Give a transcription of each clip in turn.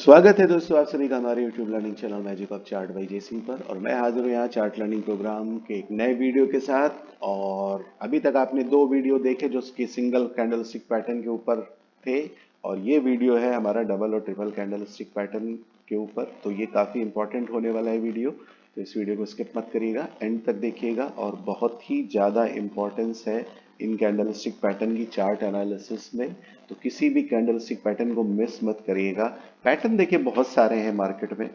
स्वागत है दोस्तों आप सभी का हमारे YouTube learning channel magic of chart by J Singh पर। और मैं हाजिर हूँ यहाँ चार्ट लर्निंग प्रोग्राम के एक नए वीडियो के साथ। और अभी तक आपने दो वीडियो देखे जो कि सिंगल कैंडलस्टिक पैटर्न के ऊपर थे, और ये वीडियो है हमारा डबल और ट्रिपल कैंडलस्टिक पैटर्न के ऊपर। तो ये काफ़ी इंपॉर्टेंट होने वाला है वीडियो, तो इस वीडियो को स्किप मत करिएगा, एंड तक देखिएगा। और बहुत ही ज़्यादा इम्पोर्टेंस है इन कैंडलस्टिक पैटर्न की चार्ट एनालिसिस में, तो किसी भी कैंडलस्टिक पैटर्न को मिस मत करिएगा। पैटर्न देखिए बहुत सारे हैं मार्केट में,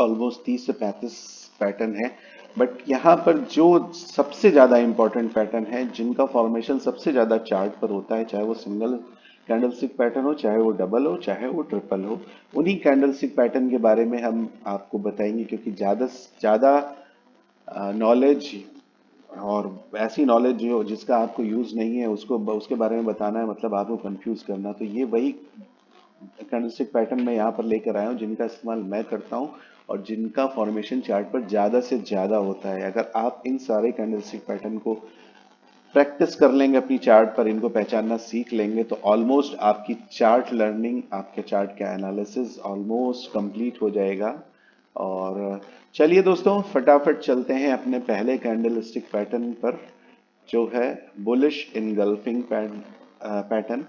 ऑलमोस्ट 30 से 35 पैटर्न है, बट यहाँ पर जो सबसे ज़्यादा इंपॉर्टेंट पैटर्न है, जिनका फॉर्मेशन सबसे ज़्यादा चार्ट पर होता है, चाहे वो सिंगल कैंडलस्टिक पैटर्न हो, चाहे वो डबल हो, चाहे वो ट्रिपल हो, उन्हीं कैंडलस्टिक पैटर्न के बारे में हम आपको बताएंगे। क्योंकि ज़्यादा से ज़्यादा नॉलेज और ऐसी नॉलेज जो जिसका आपको यूज़ नहीं है उसको उसके बारे में बताना है, मतलब आपको कंफ्यूज करना। तो ये वही कैंडलस्टिक पैटर्न मैं यहाँ पर लेकर आया हूँ जिनका इस्तेमाल मैं करता हूँ और जिनका फॉर्मेशन चार्ट पर ज़्यादा से ज़्यादा होता है। अगर आप इन सारे कैंडलस्टिक पैटर्न को प्रैक्टिस कर लेंगे अपनी चार्ट पर, इनको पहचानना सीख लेंगे, तो ऑलमोस्ट आपकी चार्ट लर्निंग, आपके चार्ट का एनालिसिस ऑलमोस्ट कंप्लीट हो जाएगा। और चलिए दोस्तों फटाफट चलते हैं अपने पहले कैंडलस्टिक पैटर्न पर, जो है bullish engulfing pattern.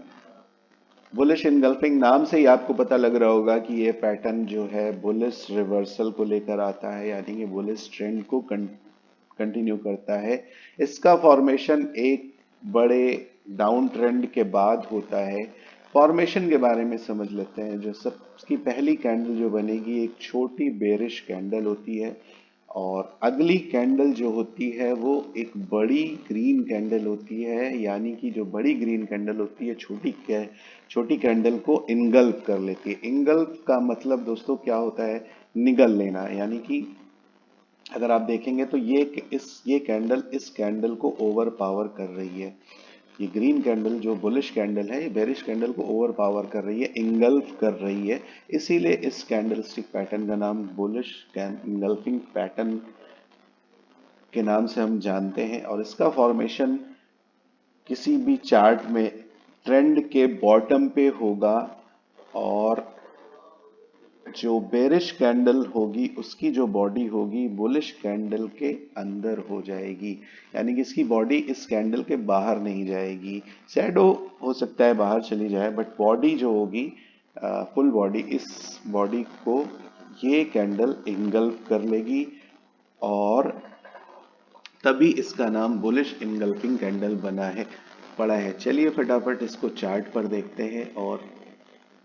Bullish engulfing नाम से ही आपको पता लग रहा होगा कि ये पैटर्न जो है बुलिश रिवर्सल को लेकर आता है, यानी कि बुलिश ट्रेंड को कंटिन्यू करता है। इसका फॉर्मेशन एक बड़े डाउन ट्रेंड के बाद होता है। फॉर्मेशन के बारे में समझ लेते हैं। जो सबकी पहली कैंडल जो बनेगी एक छोटी बेरिश कैंडल होती है, और अगली कैंडल जो होती है वो एक बड़ी ग्रीन कैंडल होती है। यानी कि जो बड़ी ग्रीन कैंडल होती है छोटी कैंडल को इनगल्फ कर लेती है। इनगल्फ का मतलब दोस्तों क्या होता है? निगल लेना। यानी कि अगर आप देखेंगे तो ये कैंडल इस कैंडल को ओवर पावर कर रही है। ये ग्रीन कैंडल जो बुलिश कैंडल है, ये बेरिश कैंडल को ओवर पावर कर रही है, इंगल्फ कर रही है। इसीलिए इस कैंडलस्टिक पैटर्न का नाम बुलिश इंगल्फिंग पैटर्न के नाम से हम जानते हैं। और इसका फॉर्मेशन किसी भी चार्ट में ट्रेंड के बॉटम पे होगा, और जो बेरिश कैंडल होगी उसकी जो बॉडी होगी बुलिश कैंडल के अंदर हो जाएगी। यानी कि इसकी बॉडी इस कैंडल के बाहर नहीं जाएगी। शैडो हो सकता है बाहर चली जाए, बट बॉडी जो होगी, फुल बॉडी, इस बॉडी को ये कैंडल इंगल्फ कर लेगी, और तभी इसका नाम बुलिश इनगल्फिंग कैंडल पड़ा है। चलिए फटाफट इसको चार्ट पर देखते हैं और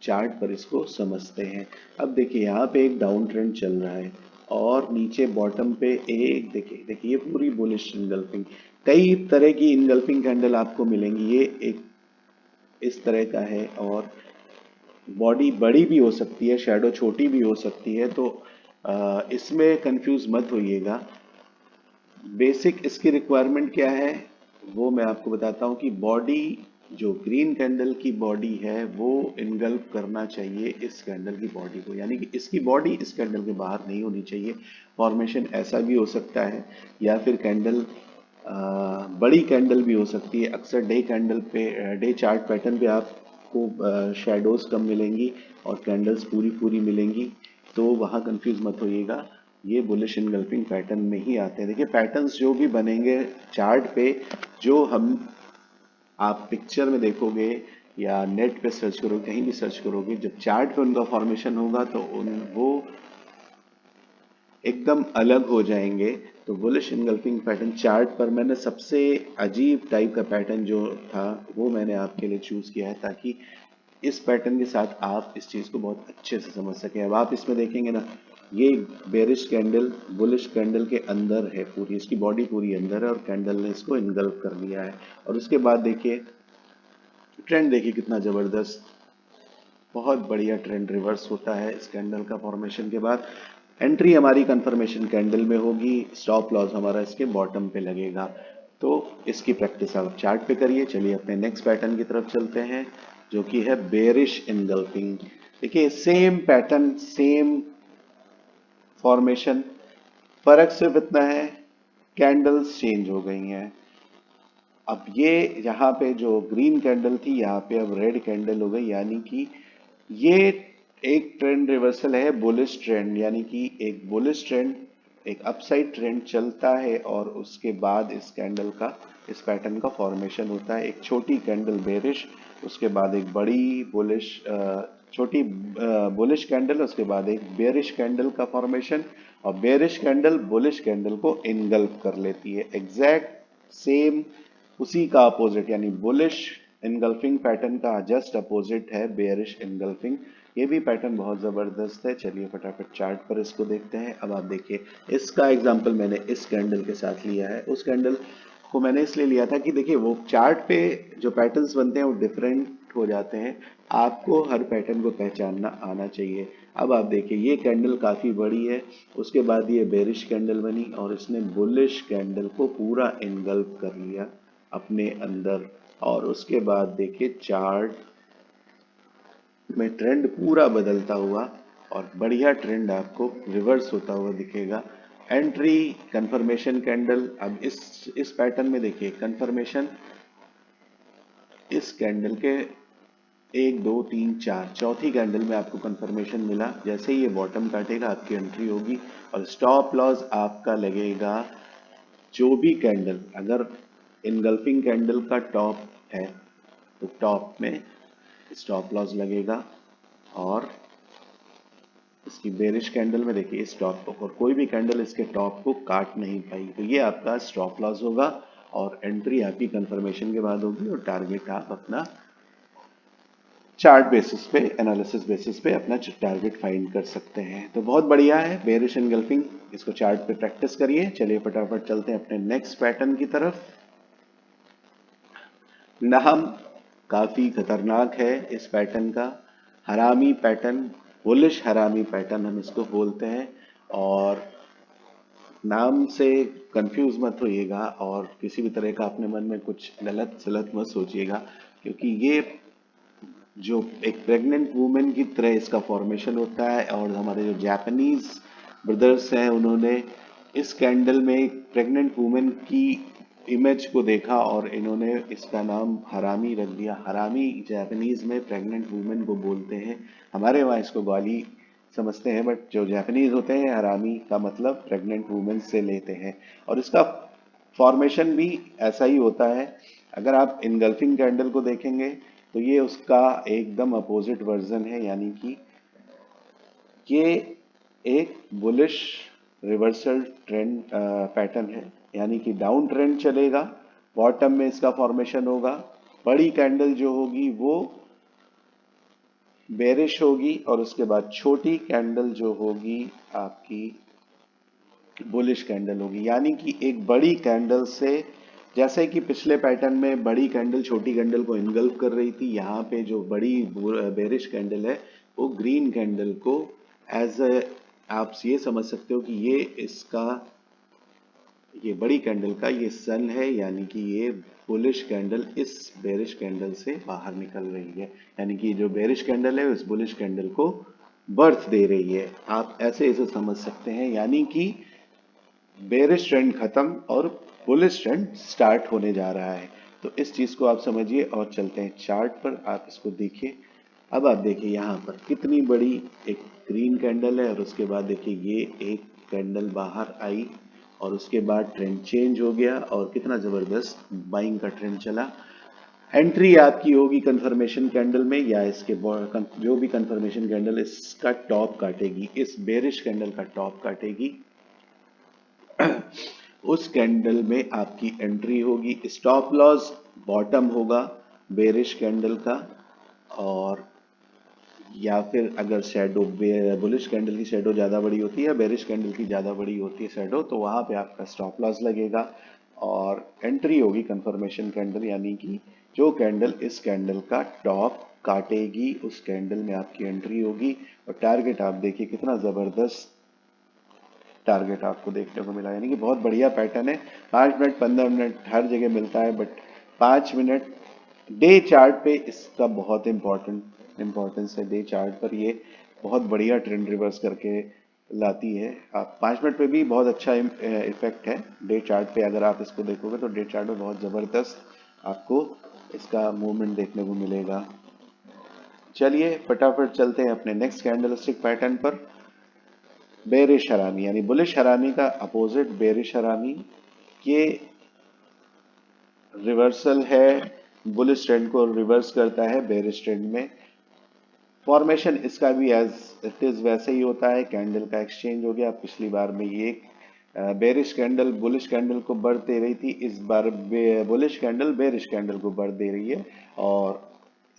चार्ट पर इसको समझते हैं। अब देखिए यहाँ पे एक डाउन ट्रेंड चल रहा है, और नीचे बॉटम पे एक देखिए देखिए ये पूरी बुलिश इनगल्फिंग। कई तरह की इनगल्फिंग कैंडल आपको मिलेंगी। ये एक इस तरह का है, और बॉडी बड़ी भी हो सकती है, शैडो छोटी भी हो सकती है। तो इसमें कंफ्यूज मत होइएगा। बेसिक इसकी रिक्वायरमेंट क्या है वो मैं आपको बताता हूँ कि बॉडी, जो ग्रीन कैंडल की बॉडी है वो इनगल्फ करना चाहिए इस कैंडल की बॉडी को। यानी कि इसकी बॉडी इस कैंडल के बाहर नहीं होनी चाहिए। फॉर्मेशन ऐसा भी हो सकता है, या फिर कैंडल बड़ी कैंडल भी हो सकती है। अक्सर डे चार्ट पैटर्न पे आपको शेडोज कम मिलेंगी और कैंडल्स पूरी पूरी मिलेंगी, तो वहाँ कंफ्यूज मत होइएगा। ये बुलिश इनगल्फिंग पैटर्न में ही आते हैं। देखिए पैटर्न्स जो भी बनेंगे चार्ट पे, जो हम आप पिक्चर में देखोगे या नेट पे सर्च करोगे, कहीं भी सर्च करोगे, जब चार्ट पे उनका फॉर्मेशन होगा तो वो एकदम अलग हो जाएंगे। तो बुलिश इनगल्फिंग पैटर्न चार्ट पर मैंने सबसे अजीब टाइप का पैटर्न जो था वो मैंने आपके लिए चूज किया है, ताकि इस पैटर्न के साथ आप इस चीज को बहुत अच्छे से समझ सकें। अब आप इसमें देखेंगे ना, ये बेरिश कैंडल बुलिश कैंडल के अंदर है, पूरी इसकी बॉडी पूरी अंदर है, और कैंडल ने इसको इनगल्फ कर लिया है। और उसके बाद देखिए ट्रेंड, देखिए कितना जबरदस्त, बहुत बढ़िया ट्रेंड रिवर्स होता है इस कैंडल का फॉर्मेशन के बाद। एंट्री हमारी कंफर्मेशन कैंडल में होगी, स्टॉप लॉस हमारा इसके बॉटम पे लगेगा। तो इसकी प्रैक्टिस आप चार्ट पे करिए। चलिए अपने नेक्स्ट पैटर्न की तरफ चलते हैं, जो कि है बेरिश इनगल्फिंग। देखिए सेम पैटर्न, सेम फॉर्मेशन, फर्क सिर्फ इतना है कैंडल्स चेंज हो गई हैं। अब ये यहाँ पे जो ग्रीन कैंडल थी यहाँ पे अब रेड कैंडल हो गई। यानी कि ये एक ट्रेंड रिवर्सल है बुलिश ट्रेंड, यानी कि एक बुलिश ट्रेंड, एक अपसाइड ट्रेंड चलता है और उसके बाद इस कैंडल का, इस पैटर्न का फॉर्मेशन होता है। एक छोटी कैंडल बेरिश, उसके बाद एक बड़ी बुलिश, छोटी बुलिश कैंडल, उसके बाद एक बेरिश कैंडल का फॉर्मेशन, और बेरिश कैंडल बुलिश कैंडल को इनगल्फ कर लेती है। एग्जैक्ट सेम उसी का अपोजिट, यानी बुलिश इनगल्फिंग पैटर्न का जस्ट अपोजिट है बेयरिश इनगल्फिंग। ये भी पैटर्न बहुत जबरदस्त है। चलिए फटाफट चार्ट पर इसको देखते हैं। अब आप देखिए, इसका एग्जांपल मैंने इस कैंडल के साथ लिया है। उस कैंडल को मैंने इसलिए लिया था कि देखिए वो चार्ट पे जो पैटर्न्स बनते हैं वो डिफरेंट हो जाते हैं। आपको हर पैटर्न को पहचानना आना चाहिए। अब आप देखिए, ये कैंडल काफी बड़ी है, उसके बाद ये बेरिश कैंडल बनी और इसने बुलिश कैंडल को पूरा इनगल्फ कर लिया अपने अंदर। और उसके बाद देखिए चार्ट में ट्रेंड पूरा बदलता हुआ और बढ़िया ट्रेंड आपको रिवर्स होता हुआ दिखेगा। Entry confirmation candle. अब इस पैटर्न में देखिए कंफर्मेशन, इस कैंडल के एक दो तीन चार, चौथी कैंडल में आपको कंफर्मेशन मिला। जैसे ही ये बॉटम काटेगा आपकी एंट्री होगी और स्टॉप लॉस आपका लगेगा। जो भी कैंडल, अगर इनगल्फिंग कैंडल का टॉप है तो टॉप में स्टॉप लॉस लगेगा, और इसकी बेरिश कैंडल में देखिए इस टॉप को, और कोई भी कैंडल इसके टॉप को काट नहीं पाई, तो ये आपका स्टॉप लॉस होगा और एंट्री आपकी कंफर्मेशन के बाद होगी और टारगेट आप अपना चार्ट बेसिस पे, एनालिसिस बेसिस पे अपना टारगेट फाइंड कर सकते हैं। तो बहुत बढ़िया है बेरिश एनगल्फिंग, इसको चार्ट पे प्रैक्टिस करिए। चलिए फटाफट चलते हैं अपने नेक्स्ट पैटर्न की तरफ। नाम काफी खतरनाक है इस पैटर्न का, हरामी पैटर्न, बुलिश हरामी पैटर्न हम इसको बोलते हैं। और नाम से कंफ्यूज मत होइएगा और किसी भी तरह का अपने मन में कुछ गलत सलत मत सोचिएगा, क्योंकि ये जो एक प्रेग्नेंट वुमेन की तरह इसका फॉर्मेशन होता है। और हमारे जो जापानीज ब्रदर्स हैं उन्होंने इस कैंडल में एक प्रेग्नेंट वुमेन की इमेज को देखा और इन्होंने इसका नाम हरामी रख दिया। हरामी जापानीज में प्रेग्नेंट वुमेन को बोलते हैं, हमारे वहाँ इसको गाली समझते हैं, बट जो जापानीज होते हैं हरामी का मतलब प्रेग्नेंट वुमेन से लेते हैं। और इसका फॉर्मेशन भी ऐसा ही होता है। अगर आप इनगल्फिंग कैंडल को देखेंगे तो ये उसका एकदम अपोजिट वर्जन है, यानी कि ये एक बुलिश रिवर्सल ट्रेंड पैटर्न है, यानी कि डाउन ट्रेंड चलेगा, बॉटम में इसका फॉर्मेशन होगा, बड़ी कैंडल जो होगी वो बेरिश होगी और उसके बाद छोटी कैंडल जो होगी आपकी बुलिश कैंडल होगी। यानी कि एक बड़ी कैंडल से, जैसे कि पिछले पैटर्न में बड़ी कैंडल छोटी कैंडल को इनगल्फ कर रही थी, यहाँ पे जो बड़ी बेरिश कैंडल है वो ग्रीन कैंडल को एज ए, आप ये समझ सकते हो कि ये इसका, ये बड़ी कैंडल का ये सन है, यानी कि ये बुलिश कैंडल इस बेरिश कैंडल से बाहर निकल रही है। यानी कि जो बेरिश कैंडल है उस बुलिश कैंडल को बर्थ दे रही है, आप ऐसे इसे समझ सकते हैं। यानी कि बेरिश ट्रेंड खत्म और बुलिश ट्रेंड स्टार्ट होने जा रहा है। तो इस चीज को आप समझिए और चलते हैं चार्ट पर, आप इसको देखिए। अब आप देखिए यहाँ पर कितनी बड़ी एक ग्रीन कैंडल है और उसके बाद देखिए ये एक कैंडल बाहर आई और उसके बाद ट्रेंड चेंज हो गया और कितना जबरदस्त बाइंग का ट्रेंड चला। एंट्री आपकी होगी कंफर्मेशन कैंडल में, या इसके जो भी कंफर्मेशन कैंडल इसका टॉप काटेगी, इस बेरिश कैंडल का टॉप काटेगी, उस कैंडल में आपकी एंट्री होगी। स्टॉप लॉस बॉटम होगा बेरिश कैंडल का, और या फिर अगर शैडो बुलिश कैंडल की शैडो ज़्यादा बड़ी होती है या बेरिश कैंडल की ज़्यादा बड़ी होती है शैडो, तो वहाँ पे आपका स्टॉप लॉस लगेगा और एंट्री होगी कंफर्मेशन कैंडल, यानी कि जो कैंडल इस कैंडल का टॉप काटेगी उस कैंडल में आपकी एंट्री होगी। और टारगेट आप देखिए कितना ज़बरदस्त टारगेट आपको देखने को मिला, यानी कि बहुत बढ़िया पैटर्न है। 5 मिनट 15 मिनट हर जगह मिलता है, बट 5 मिनट डे चार्ट पे इसका बहुत इम्पोर्टेंस है। डे चार्ट पर ये बहुत बढ़िया ट्रेंड रिवर्स करके लाती है। आप 5 मिनट पे भी बहुत अच्छा इफेक्ट है। डे चार्ट पे अगर आप इसको देखोगे तो डे चार्ट में बहुत ज़बरदस्त आपको इसका मूवमेंट देखने को मिलेगा। चलिए फटाफट चलते हैं अपने नेक्स्ट कैंडलस्टिक पैटर्न पर। बेरिश हरामी यानी बुलिश हरामी का अपोजिट बेरिश हरामी, ये रिवर्सल है, बुलिश ट्रेंड को रिवर्स करता है बेरिश ट्रेंड में। फॉर्मेशन इसका भी एज इट इज वैसे ही होता है, कैंडल का एक्सचेंज हो गया। पिछली बार में ये बेरिश कैंडल बुलिश कैंडल को बढ़ दे रही थी, इस बार बुलिश कैंडल बेरिश कैंडल को बढ़ दे रही है, और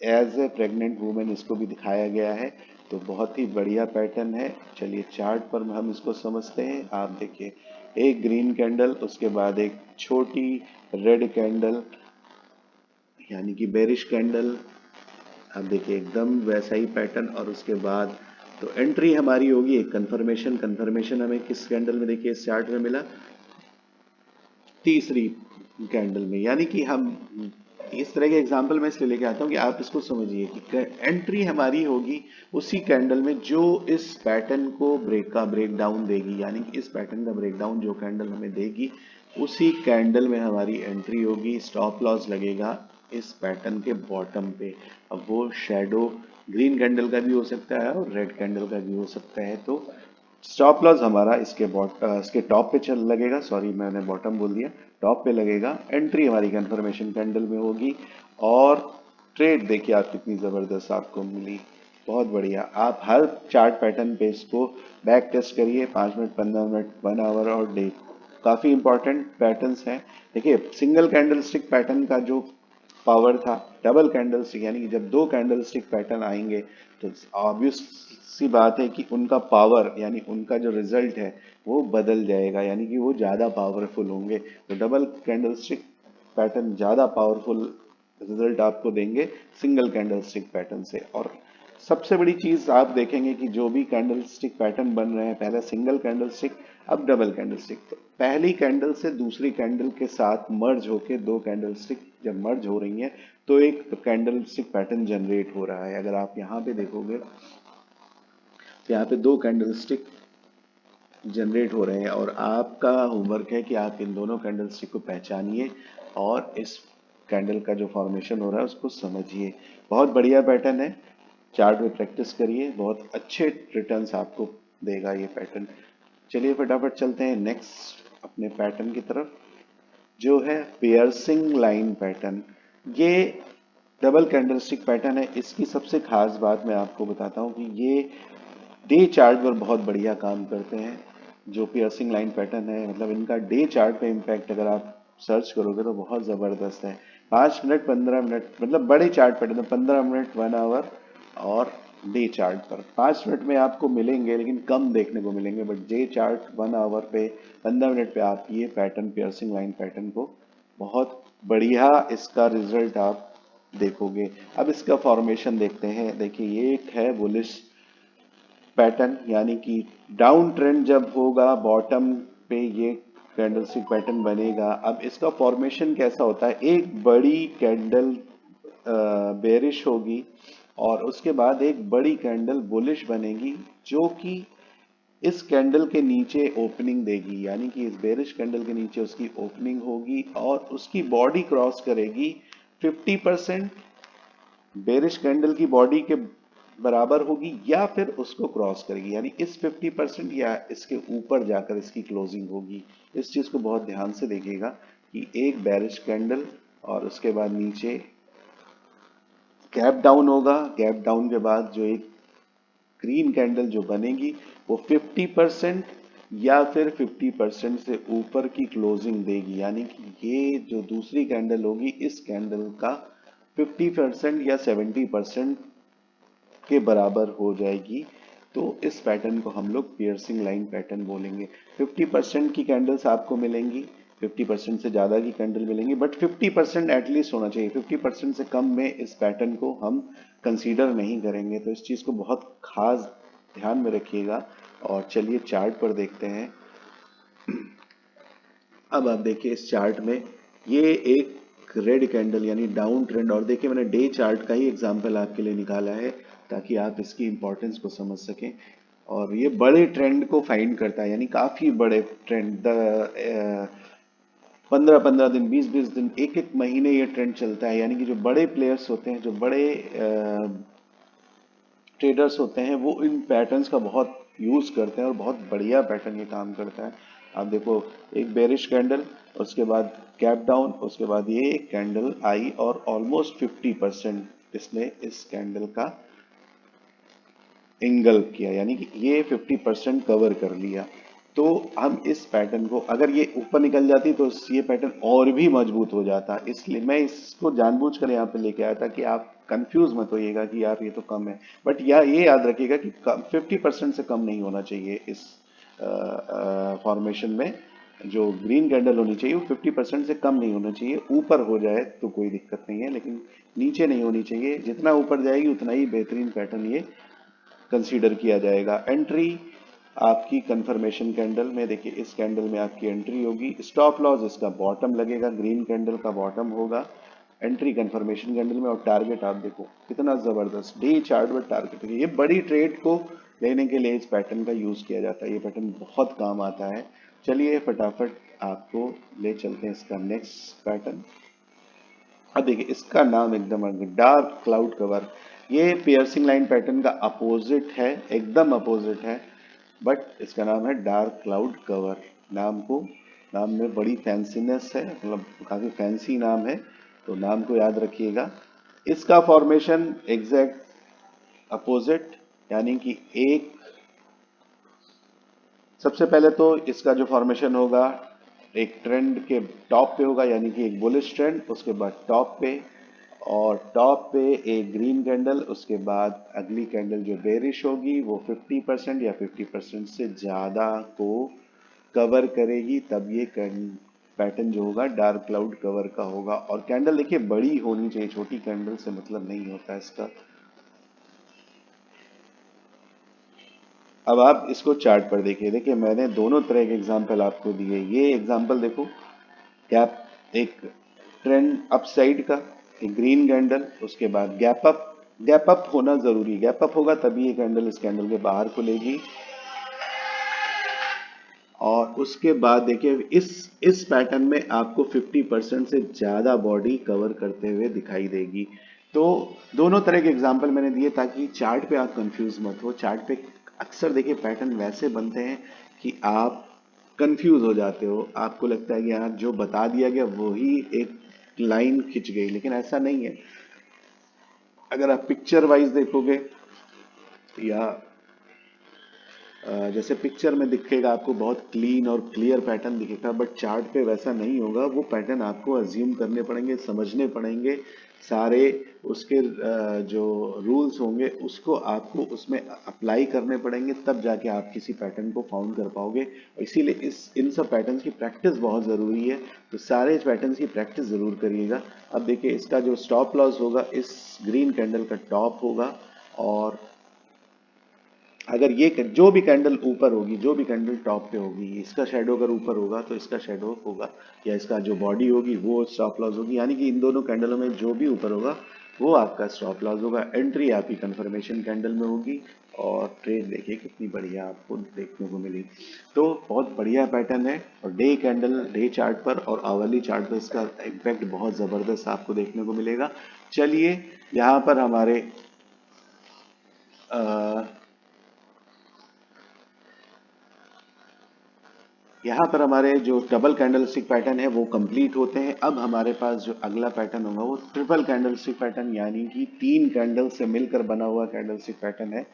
एज ए प्रेग्नेंट वुमेन इसको भी दिखाया गया है। तो बहुत ही बढ़िया पैटर्न है। चलिए चार्ट पर हम इसको समझते हैं। आप देखिए, एक ग्रीन कैंडल, उसके बाद एक छोटी रेड कैंडल यानी कि बेरिश कैंडल। आप देखिए एकदम वैसा ही पैटर्न, और उसके बाद तो एंट्री हमारी होगी एक कंफर्मेशन। कंफर्मेशन हमें किस कैंडल में देखिए इस चार्ट में मिला, तीसरी कैंडल में। यानी कि हम इस तरह के एग्जाम्पल मैं इसलिए लेके आता हूँ कि आप इसको समझिए कि एंट्री हमारी होगी उसी कैंडल में जो इस पैटर्न को ब्रेक डाउन देगी। यानी कि इस पैटर्न का ब्रेक डाउन जो कैंडल हमें देगी, उसी कैंडल में हमारी एंट्री होगी। स्टॉप लॉस लगेगा इस पैटर्न के बॉटम पे। अब वो शेडो ग्रीन कैंडल का भी हो सकता है और रेड कैंडल का भी हो सकता है। तो स्टॉप लॉस हमारा इसके टॉप पे चल लगेगा, सॉरी मैंने बॉटम बोल दिया, टॉप पे लगेगा। एंट्री हमारी कंफर्मेशन कैंडल में होगी, और ट्रेड देखिए आप कितनी ज़बरदस्त आपको मिली, बहुत बढ़िया। आप हर चार्ट पैटर्न पे इसको बैक टेस्ट करिए, 5 मिनट, 15 मिनट, 1 आवर और डे। काफ़ी इंपॉर्टेंट पैटर्न्स हैं। देखिए सिंगल कैंडल स्टिक पैटर्न का जो पावर था, डबल कैंडल स्टिक यानी कि जब दो कैंडल स्टिक पैटर्न आएंगे तो ऑब्वियस सी बात है कि उनका पावर यानी उनका जो रिजल्ट है वो बदल जाएगा, यानी कि वो ज़्यादा पावरफुल होंगे। तो डबल कैंडल स्टिक पैटर्न ज़्यादा पावरफुल रिजल्ट आपको देंगे सिंगल कैंडल स्टिक पैटर्न से। और सबसे बड़ी चीज आप देखेंगे कि जो भी कैंडल स्टिक पैटर्न बन रहे हैं, पहले सिंगल कैंडल स्टिक, अब डबल कैंडल स्टिक, तो पहली कैंडल से दूसरी कैंडल के साथ मर्ज होके दो कैंडल स्टिक जब मर्ज हो रही हैं तो एक कैंडल स्टिक पैटर्न जनरेट हो रहा है। अगर आप यहाँ पे देखोगे तो यहाँ पे दो कैंडल स्टिक जनरेट हो रहे हैं, और आपका होमवर्क है कि आप इन दोनों कैंडल स्टिक को पहचानिए और इस कैंडल का जो फॉर्मेशन हो रहा है उसको समझिए। बहुत बढ़िया पैटर्न है, चार्ट में प्रैक्टिस करिए, बहुत अच्छे रिटर्न्स आपको देगा ये पैटर्न। चलिए फटाफट चलते हैं नेक्स्ट अपने पैटर्न की तरफ, जो है पियर्सिंग लाइन पैटर्न। ये डबल कैंडलस्टिक पैटर्न है। इसकी सबसे खास बात मैं आपको बताता हूँ कि ये डे चार्ट पर बहुत बढ़िया काम करते हैं। जो पियर्सिंग लाइन पैटर्न है, मतलब इनका डे चार्ट पे इम्पैक्ट अगर आप सर्च करोगे तो बहुत ज़बरदस्त है। 5 मिनट, 15 मिनट, मतलब बड़े चार्ट पैटर्न, 15 मिनट, 1 आवर और डे चार्ट पर 5 मिनट में आपको मिलेंगे, लेकिन कम देखने को मिलेंगे। बट डे चार्ट 1 आवर पे, 15 मिनट पे आप ये पैटर्न पियर्सिंग लाइन पैटर्न को बहुत बढ़िया इसका रिजल्ट आप देखोगे। अब इसका फॉर्मेशन देखते हैं। देखिए ये एक है बुलिश पैटर्न, यानी कि डाउन ट्रेंड जब होगा बॉटम पे ये कैंडलस्टिक पैटर्न बनेगा। अब इसका फॉर्मेशन कैसा होता है, एक बड़ी कैंडल बेरिश होगी और उसके बाद एक बड़ी कैंडल बुलिश बनेगी, जो कि इस कैंडल के नीचे ओपनिंग देगी। यानी कि इस बेरिश कैंडल के नीचे उसकी ओपनिंग होगी और उसकी बॉडी क्रॉस करेगी 50%, बेरिश कैंडल की बॉडी के बराबर होगी या फिर उसको क्रॉस करेगी, यानी इस 50% या इसके ऊपर जाकर इसकी क्लोजिंग होगी। इस चीज को बहुत ध्यान से देखिएगा कि एक बेरिश कैंडल और उसके बाद नीचे गैप डाउन होगा। गैप डाउन के बाद जो एक ग्रीन कैंडल जो बनेगी वो 50% या फिर 50% से ऊपर की क्लोजिंग देगी। यानी कि ये जो दूसरी कैंडल होगी इस कैंडल का 50% या 70% के बराबर हो जाएगी। तो इस पैटर्न को हम लोग पियर्सिंग लाइन पैटर्न बोलेंगे। 50% की कैंडल्स आपको मिलेंगी, 50% से ज़्यादा की कैंडल मिलेंगी, बट 50% एटलीस्ट होना चाहिए। 50% से कम में इस पैटर्न को हम कंसीडर नहीं करेंगे। तो इस चीज़ को बहुत खास ध्यान में रखिएगा। और चलिए चार्ट पर देखते हैं। अब आप देखिए इस चार्ट में ये एक रेड कैंडल यानी डाउन ट्रेंड, और देखिए मैंने डे चार्ट का ही एग्जांपल आपके लिए निकाला है ताकि आप इसकी इंपॉर्टेंस को समझ सकें। और ये बड़े ट्रेंड को फाइंड करता है, यानी काफी बड़े ट्रेंड, 15-15 दिन, 20-20 दिन, एक एक महीने ये ट्रेंड चलता है। यानी कि जो बड़े प्लेयर्स होते हैं, जो बड़े ट्रेडर्स होते हैं वो इन पैटर्न्स का बहुत यूज करते हैं और बहुत बढ़िया पैटर्न ये काम करता है। आप देखो, एक बेरिश कैंडल, उसके बाद गैप डाउन, उसके बाद ये कैंडल आई और ऑलमोस्ट 50% इसने इस कैंडल का इंगल्फ किया, यानी कि ये 50% कवर कर लिया। तो हम इस पैटर्न को, अगर ये ऊपर निकल जाती तो ये पैटर्न और भी मजबूत हो जाता। इसलिए मैं इसको जानबूझकर यहाँ पे लेके आया था कि आप कंफ्यूज मत होइएगा कि यार ये तो कम है, बट ये याद रखिएगा कि 50% से कम नहीं होना चाहिए इस फॉर्मेशन में। जो ग्रीन कैंडल होनी चाहिए वो 50% से कम नहीं होना चाहिए। ऊपर हो जाए तो कोई दिक्कत नहीं है, लेकिन नीचे नहीं होनी चाहिए। जितना ऊपर जाएगी उतना ही बेहतरीन पैटर्न ये कंसीडर किया जाएगा। एंट्री आपकी कंफर्मेशन कैंडल में, देखिए इस कैंडल में आपकी एंट्री होगी। स्टॉप लॉस इसका बॉटम लगेगा, ग्रीन कैंडल का बॉटम होगा एंट्री कंफर्मेशन कैंडल में। और टारगेट आप देखो कितना जबरदस्त डे चार्ट में टारगेट है। ये बड़ी ट्रेड को लेने के लिए इस पैटर्न का यूज किया जाता है। ये पैटर्न बहुत काम आता है। चलिए फटाफट आपको ले चलते हैं इसका नेक्स्ट पैटर्न। अब देखिए इसका नाम एकदम डार्क क्लाउड कवर। ये पियर्सिंग लाइन पैटर्न का अपोजिट है, एकदम अपोजिट है, बट इसका नाम है डार्क क्लाउड कवर। नाम में बड़ी फैंसीनेस है, मतलब काफी फैंसी नाम है, तो नाम को याद रखिएगा। इसका फॉर्मेशन एग्जैक्ट अपोजिट, यानी कि एक, सबसे पहले तो इसका जो फॉर्मेशन होगा एक ट्रेंड के टॉप पे होगा, यानी कि एक बुलिश ट्रेंड, उसके बाद टॉप पे, और टॉप पे एक ग्रीन कैंडल, उसके बाद अगली कैंडल जो बेरिश होगी वो 50% या 50% से ज़्यादा को कवर करेगी। तब ये पैटर्न जो होगा डार्क क्लाउड कवर का होगा। और कैंडल देखिए बड़ी होनी चाहिए, छोटी कैंडल से मतलब नहीं होता इसका। अब आप इसको चार्ट पर देखिए, देखिए मैंने दोनों तरह के एग्जांपल आपको दिए। ये एग्जांपल देखो, गैप, एक ट्रेंड अप साइड का, एक ग्रीन कैंडल, उसके बाद गैप अप होना जरूरी, गैप अप होगा तभी ये कैंडल इस कैंडल के बाहर खुलेगी। और उसके बाद देखिए इस पैटर्न में आपको 50% से ज्यादा बॉडी कवर करते हुए दिखाई देगी। तो दोनों तरह के एग्जांपल मैंने दिए ताकि चार्ट पे आप कंफ्यूज मत हो। चार्ट पे अक्सर देखिए पैटर्न वैसे बनते हैं कि आप कंफ्यूज हो जाते हो, आपको लगता है कि यार जो बता दिया गया वही एक लाइन खिंच गई, लेकिन ऐसा नहीं है। अगर आप पिक्चर वाइज देखोगे या जैसे पिक्चर में दिखेगा आपको बहुत क्लीन और क्लियर पैटर्न दिखेगा, बट चार्ट पे वैसा नहीं होगा। वो पैटर्न आपको अज्यूम करने पड़ेंगे, समझने पड़ेंगे सारे उसके जो रूल्स होंगे उसको आपको उसमें अप्लाई करने पड़ेंगे, तब जाके आप किसी पैटर्न को फाउंड कर पाओगे। इसीलिए इन सब पैटर्न्स की प्रैक्टिस बहुत ज़रूरी है। तो सारे पैटर्न्स की प्रैक्टिस ज़रूर करिएगा। अब देखिए इसका जो स्टॉप लॉस होगा इस ग्रीन कैंडल का टॉप होगा। और अगर ये जो भी कैंडल ऊपर होगी, जो भी कैंडल टॉप पे होगी, इसका शेडो अगर ऊपर होगा तो इसका शेडो होगा, या इसका जो बॉडी होगी वो स्टॉप लॉस होगी। यानी कि इन दोनों कैंडलों में जो भी ऊपर होगा वो आपका स्टॉप लॉस होगा। एंट्री आपकी कंफर्मेशन कैंडल में होगी। और ट्रेड देखिए कितनी बढ़िया आपको देखने को मिली। तो बहुत बढ़िया पैटर्न है। और डे कैंडल, डे चार्ट पर और आवरली चार्ट पर इसका इम्पैक्ट बहुत ज़बरदस्त आपको देखने को मिलेगा। चलिए यहाँ पर हमारे यहाँ पर हमारे जो डबल कैंडलस्टिक पैटर्न है वो कंप्लीट होते हैं। अब हमारे पास जो अगला पैटर्न होगा वो ट्रिपल कैंडलस्टिक पैटर्न, यानी कि 3 कैंडल से मिलकर बना हुआ कैंडलस्टिक पैटर्न है।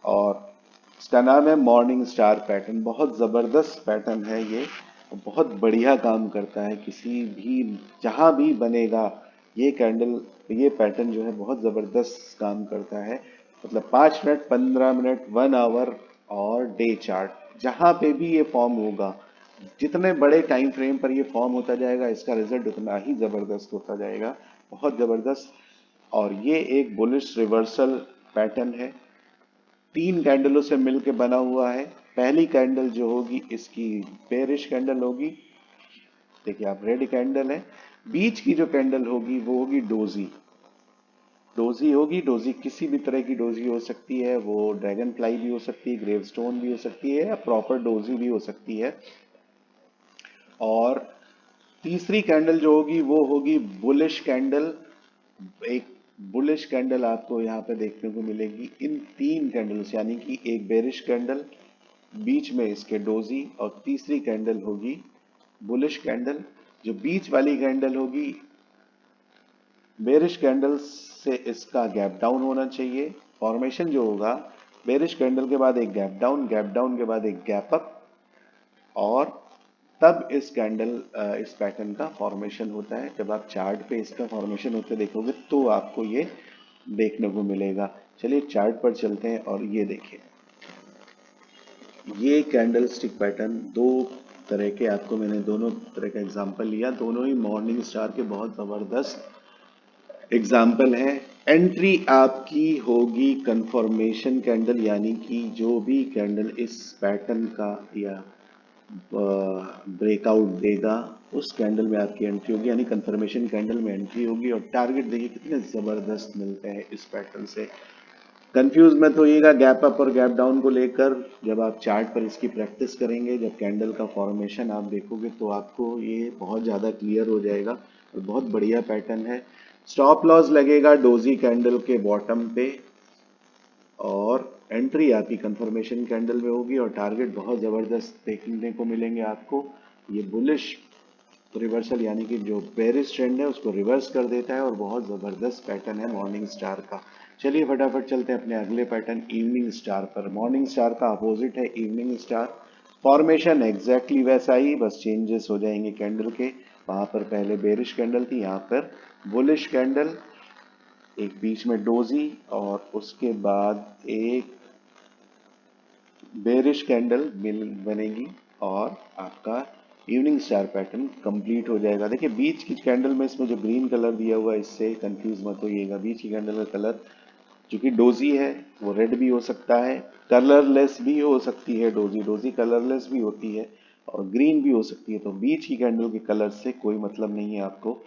और इसका नाम है मॉर्निंग स्टार पैटर्न। बहुत ज़बरदस्त पैटर्न है ये, बहुत बढ़िया काम करता है। किसी भी जहाँ भी बनेगा ये कैंडल, ये पैटर्न जो है बहुत ज़बरदस्त काम करता है। मतलब 5 मिनट, 15 मिनट, 1 आवर और डे चार्ट, जहाँ पे भी ये फॉर्म होगा, जितने बड़े टाइम फ्रेम पर ये फॉर्म होता जाएगा इसका रिजल्ट उतना ही जबरदस्त होता जाएगा, बहुत जबरदस्त। और ये एक बुलिश रिवर्सल पैटर्न है, 3 कैंडलों से मिलकर बना हुआ है। पहली कैंडल जो होगी इसकी बेरिश कैंडल होगी, देखिए आप रेड कैंडल है। बीच की जो कैंडल होगी वो होगी डोजी, डोजी होगी। डोजी किसी भी तरह की डोजी हो सकती है, वो ड्रैगन फ्लाई भी हो सकती है, ग्रेवस्टोन भी हो सकती है, या प्रॉपर डोजी भी हो सकती है। और तीसरी कैंडल जो होगी वो होगी बुलिश कैंडल, एक बुलिश कैंडल आपको यहाँ पे देखने को मिलेगी इन तीन कैंडल्स, यानी कि एक बेरिश कैंडल, बीच में इसके डोजी, और तीसरी कैंडल होगी बुलिश कैंडल। जो बीच वाली कैंडल होगी बेरिश कैंडल से इसका गैप डाउन होना चाहिए। फॉर्मेशन जो होगा बेरिश कैंडल के बाद एक गैप डाउन, गैप डाउन के बाद एक गैप अप, और तब इस कैंडल इस पैटर्न का फॉर्मेशन होता है। जब आप चार्ट पे इसका फॉर्मेशन होते देखोगे तो आपको ये देखने को मिलेगा। चलिए चार्ट पर चलते हैं और ये देखिए, ये कैंडल स्टिक पैटर्न दो तरह के आपको मैंने दोनों तरह का एग्जांपल लिया, दोनों ही मॉर्निंग स्टार के बहुत जबरदस्त एग्जाम्पल है। एंट्री आपकी होगी कंफर्मेशन कैंडल, यानी कि जो भी कैंडल इस पैटर्न का या ब्रेकआउट देगा उस कैंडल में आपकी एंट्री होगी, यानी कंफर्मेशन कैंडल में एंट्री होगी। और टारगेट देखिए कितने जबरदस्त मिलते हैं इस पैटर्न से। कंफ्यूज मत होइएगा गैप अप और गैप डाउन को लेकर, जब आप चार्ट पर इसकी प्रैक्टिस करेंगे, जब कैंडल का फॉर्मेशन आप देखोगे तो आपको ये बहुत ज़्यादा क्लियर हो जाएगा और बहुत बढ़िया पैटर्न है। स्टॉप लॉस लगेगा डोजी कैंडल के बॉटम पे, और एंट्री आपकी कंफर्मेशन कैंडल में होगी, और टारगेट बहुत ज़बरदस्त देखने को मिलेंगे आपको। ये बुलिश रिवर्सल, यानी कि जो बेरिश ट्रेंड है उसको रिवर्स कर देता है, और बहुत ज़बरदस्त पैटर्न है मॉर्निंग स्टार का। चलिए फटाफट चलते हैं अपने अगले पैटर्न इवनिंग स्टार पर। मॉर्निंग स्टार का अपोजिट है इवनिंग स्टार। फॉर्मेशन एग्जैक्टली वैसा ही, बस चेंजेस हो जाएंगे कैंडल के। वहां पर पहले बेरिश कैंडल थी, यहाँ पर बुलिश कैंडल, एक बीच में डोजी, और उसके बाद एक बेरिश कैंडल मिल बनेगी, और आपका इवनिंग स्टार पैटर्न कंप्लीट हो जाएगा। देखिए बीच की कैंडल में इसमें जो ग्रीन कलर दिया हुआ है, इससे कंफ्यूज मत होइएगा। बीच की कैंडल का कलर जो कि डोजी है वो रेड भी हो सकता है, कलरलेस भी हो सकती है, डोजी डोजी कलरलेस भी होती है, और ग्रीन भी हो सकती है। तो बीच की कैंडल के कलर से कोई मतलब नहीं है आपको,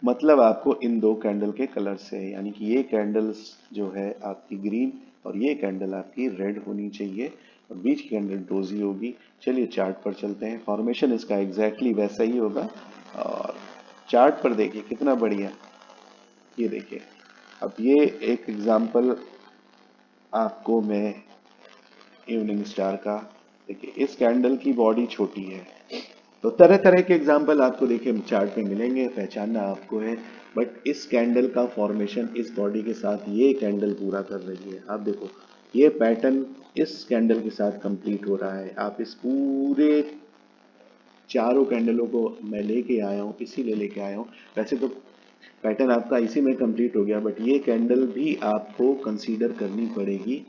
मतलब आपको इन दो कैंडल के कलर से है, यानी कि ये कैंडल्स जो है आपकी ग्रीन और ये कैंडल आपकी रेड होनी चाहिए, और बीच की कैंडल डोजी होगी। चलिए चार्ट पर चलते हैं, फॉर्मेशन इसका एग्जैक्टली वैसा ही होगा, और चार्ट पर देखिए कितना बढ़िया। ये देखिए, अब ये एक एग्जांपल आपको मैं इवनिंग स्टार का, देखिए इस कैंडल की बॉडी छोटी है, तो तरह तरह के एग्जाम्पल आपको देखिए चार्ट में मिलेंगे, पहचानना आपको है। बट इस कैंडल का फॉर्मेशन इस बॉडी के साथ ये कैंडल पूरा कर रही है। आप देखो ये पैटर्न इस कैंडल के साथ कंप्लीट हो रहा है। आप इस पूरे चारों कैंडलों को मैं लेके आया हूँ, इसीलिए लेके आया हूँ। वैसे तो पैटर्न आपका इसी में कंप्लीट हो गया, बट ये कैंडल भी आपको कंसीडर करनी पड़ेगी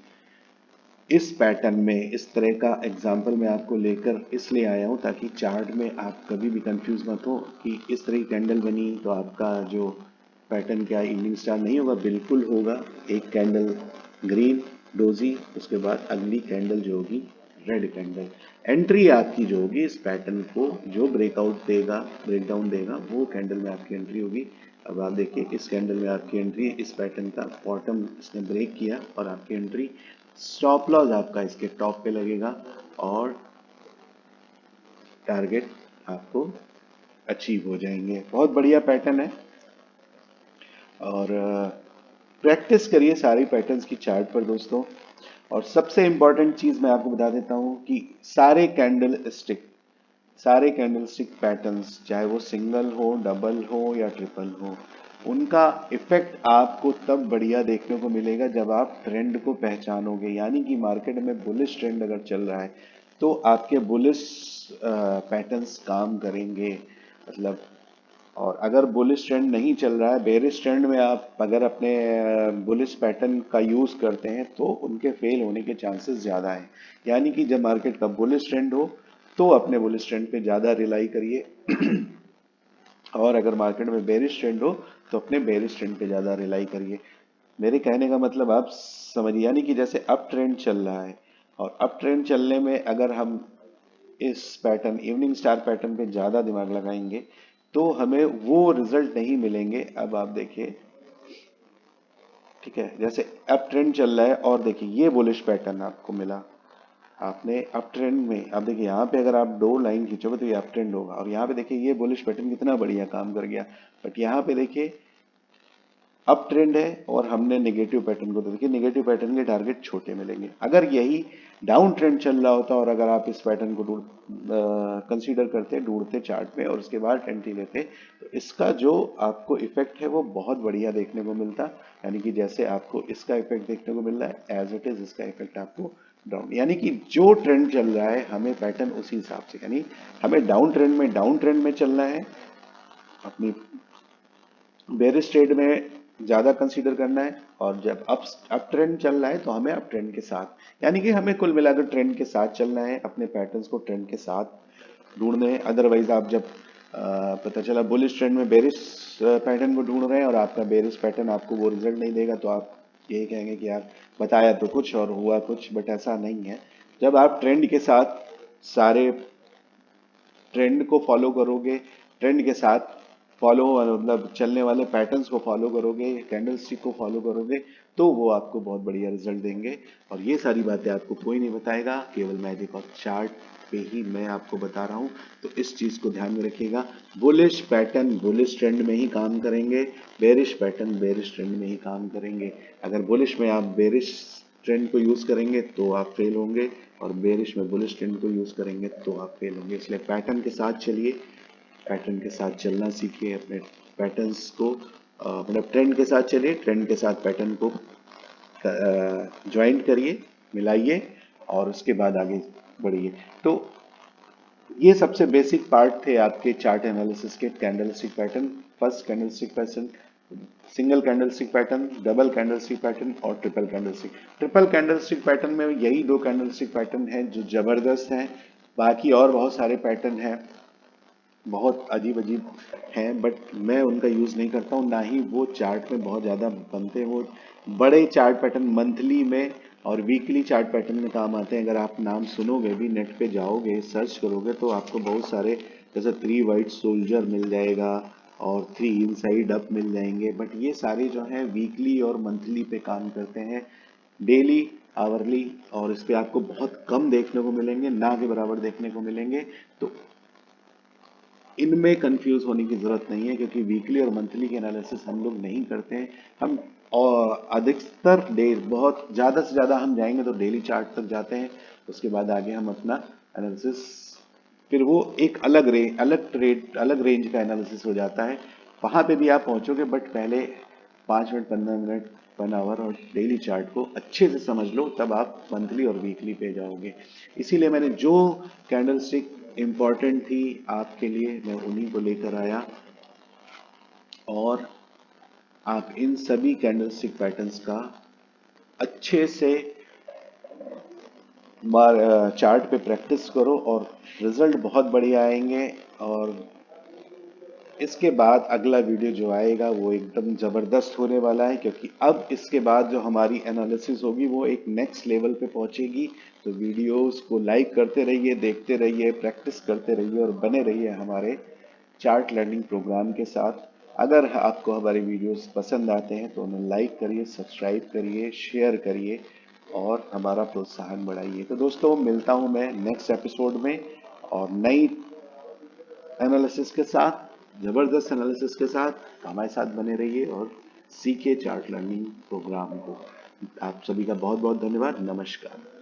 इस पैटर्न में। इस तरह का एग्जाम्पल मैं आपको लेकर इसलिए आया हूँ ताकि चार्ट में आप कभी भी कंफ्यूज मत हो कि इस तरह की कैंडल बनी तो आपका जो पैटर्न क्या इवनिंग स्टार नहीं होगा, बिल्कुल होगा। एक कैंडल ग्रीन डोजी, उसके बाद अगली कैंडल जो होगी रेड कैंडल। एंट्री आपकी जो होगी इस पैटर्न को जो ब्रेकआउट देगा, ब्रेकडाउन देगा, वो कैंडल में आपकी एंट्री होगी। अब आप देखिए इस कैंडल में आपकी एंट्री, इस पैटर्न का बॉटम इसने ब्रेक किया और आपकी एंट्री। स्टॉप लॉस आपका इसके टॉप पे लगेगा, और टारगेट आपको अचीव हो जाएंगे। बहुत बढ़िया पैटर्न है, और प्रैक्टिस करिए सारी पैटर्न्स की चार्ट पर दोस्तों। और सबसे इंपॉर्टेंट चीज मैं आपको बता देता हूं कि सारे कैंडल स्टिक पैटर्न्स, चाहे वो सिंगल हो, डबल हो या ट्रिपल हो, उनका इफेक्ट आपको तब बढ़िया देखने को मिलेगा जब आप ट्रेंड को पहचानोगे। यानी कि मार्केट में बुलिश ट्रेंड अगर चल रहा है तो आपके बुलिश पैटर्न्स काम करेंगे, मतलब। और अगर बुलिश ट्रेंड नहीं चल रहा है, बेरिश ट्रेंड में आप अगर अपने बुलिश पैटर्न का यूज करते हैं तो उनके फेल होने के चांसेस ज्यादा हैं। यानी कि जब मार्केट का बुलिश ट्रेंड हो तो अपने बुलिश ट्रेंड पे ज्यादा रिलाई करिए, और अगर मार्केट में बेरिश ट्रेंड हो तो अपने बेरिश ट्रेंड पे ज्यादा रिलाई करिए। मेरे कहने का मतलब आप समझिए, यानी कि जैसे अप ट्रेंड चल रहा है, और अप ट्रेंड चलने में अगर हम इस पैटर्न इवनिंग स्टार पैटर्न पे ज्यादा दिमाग लगाएंगे तो हमें वो रिजल्ट नहीं मिलेंगे। अब आप देखिए, ठीक है, जैसे अप ट्रेंड चल रहा है और देखिए ये बुलिश पैटर्न आपको मिला, आपने अप ट्रेंड में, अब देखिए यहाँ पे अगर आप दो लाइन खींचोगे तो ये अप ट्रेंड होगा, और यहाँ पे देखिए ये बुलिश पैटर्न कितना बढ़िया काम कर गया। बट यहाँ पे देखिए अप ट्रेंड है और हमने नेगेटिव पैटर्न को, तो देखिए नेगेटिव पैटर्न के टारगेट छोटे मिलेंगे। अगर यही डाउन ट्रेंड चल रहा होता और अगर आप इस पैटर्न को कंसीडर करते, ढूंढते चार्ट में और उसके बाद एंट्री लेते, तो इसका जो आपको इफेक्ट है वो बहुत बढ़िया देखने को मिलता। यानी कि जैसे आपको इसका इफेक्ट देखने को मिल रहा है, एज इट इज इसका इफेक्ट आपको डाउन, यानी कि जो ट्रेंड चल रहा है हमें पैटर्न उसी हिसाब से, यानी हमें डाउन ट्रेंड में चलना है, अपनी बेरिश ट्रेड में ज्यादा कंसीडर करना है, और जब अप ट्रेंड चल रहा है तो हमें अप ट्रेंड के साथ, यानी कि हमें कुल मिलाकर ट्रेंड के साथ चलना है, अपने पैटर्न्स को ट्रेंड के साथ ढूंढने हैं। अदरवाइज आप जब पता चला बुलिश ट्रेंड में बेरिश पैटर्न को ढूंढ रहे हैं और आपका बेरिश पैटर्न आपको वो रिजल्ट नहीं देगा, तो आप यही कहेंगे कि यार बताया तो कुछ और हुआ कुछ, बट ऐसा नहीं है। जब आप ट्रेंड के साथ सारे ट्रेंड को फॉलो करोगे, ट्रेंड के साथ फॉलो मतलब चलने वाले पैटर्न्स को फॉलो करोगे, कैंडल स्टिक को फॉलो करोगे, तो वो आपको बहुत बढ़िया रिजल्ट देंगे। और ये सारी बातें आपको कोई नहीं बताएगा, केवल मैजिक ऑफ चार्ट पे ही मैं आपको बता रहा हूँ। तो इस चीज को ध्यान में रखिएगा, बुलिश पैटर्न बुलिश ट्रेंड में ही काम करेंगे, बेरिश पैटर्न बेरिश ट्रेंड में ही काम करेंगे। अगर बुलिश में आप बेरिश ट्रेंड को यूज करेंगे तो आप फेल होंगे, और बेरिश में बुलिश ट्रेंड को यूज करेंगे तो आप फेल होंगे। इसलिए पैटर्न के साथ चलिए, पैटर्न के साथ चलना सीखिए, अपने पैटर्न्स को मतलब ट्रेंड के साथ चलिए, ट्रेंड के साथ पैटर्न को ज्वाइंट करिए, मिलाइए और उसके बाद आगे बढ़िए। तो ये सबसे बेसिक पार्ट थे आपके चार्ट एनालिसिस के, candlestick pattern, first candlestick pattern, single candlestick pattern, double candlestick pattern और triple candlestick. Triple candlestick pattern में यही दो कैंडलस्टिक पैटर्न हैं जो जबरदस्त हैं, बाकी और बहुत सारे पैटर्न हैं बहुत अजीब अजीब हैं, बट मैं उनका यूज नहीं करता हूँ, ना ही वो चार्ट में बहुत ज्यादा बनते हैं। वो बड़े चार्ट पैटर्न मंथली में और वीकली चार्ट पैटर्न में काम आते हैं। अगर आप नाम सुनोगे भी, नेट पे जाओगे सर्च करोगे तो आपको बहुत सारे, जैसे 3 वाइट सोल्जर मिल जाएगा और 3 इनसाइड अप मिल जाएंगे, बट ये सारे जो हैं वीकली और मंथली पे काम करते हैं, डेली आवरली, और इस पे आपको बहुत कम देखने को मिलेंगे, ना के बराबर देखने को मिलेंगे। तो इनमें कंफ्यूज होने की जरूरत नहीं है, क्योंकि वीकली और मंथली के एनालिसिस हम लोग नहीं करते हैं। हम और अधिकतर डे बहुत ज्यादा से ज्यादा हम जाएंगे तो डेली चार्ट तक जाते हैं, उसके बाद आगे हम अपना एनालिसिस, फिर वो एक अलग रेंज का एनालिसिस हो जाता है, वहां पे भी आप पहुंचोगे, बट पहले 5 मिनट 15 मिनट 1 आवर और डेली चार्ट को अच्छे से समझ लो, तब आप मंथली और वीकली पे जाओगे। इसीलिए मैंने जो कैंडलस्टिक इंपॉर्टेंट थी आपके लिए मैं उन्हीं को लेकर आया, और आप इन सभी कैंडलस्टिक पैटर्न्स का अच्छे से चार्ट पे प्रैक्टिस करो और रिजल्ट बहुत बढ़िया आएंगे। और इसके बाद अगला वीडियो जो आएगा वो एकदम जबरदस्त होने वाला है, क्योंकि अब इसके बाद जो हमारी एनालिसिस होगी वो एक नेक्स्ट लेवल पे पहुंचेगी। तो वीडियोस को लाइक करते रहिए, देखते रहिए, प्रैक्टिस करते रहिए और बने रहिए हमारे चार्ट लर्निंग प्रोग्राम के साथ। अगर आपको हमारे वीडियोस पसंद आते हैं तो उन्हें लाइक करिए, सब्सक्राइब करिए, शेयर करिए और हमारा प्रोत्साहन बढ़ाइए। तो दोस्तों मिलता हूं मैं नेक्स्ट एपिसोड में और नई एनालिसिस के साथ, जबरदस्त एनालिसिस के साथ। हमारे साथ बने रहिए और सीखे चार्ट लर्निंग प्रोग्राम को। आप सभी का बहुत बहुत धन्यवाद। नमस्कार।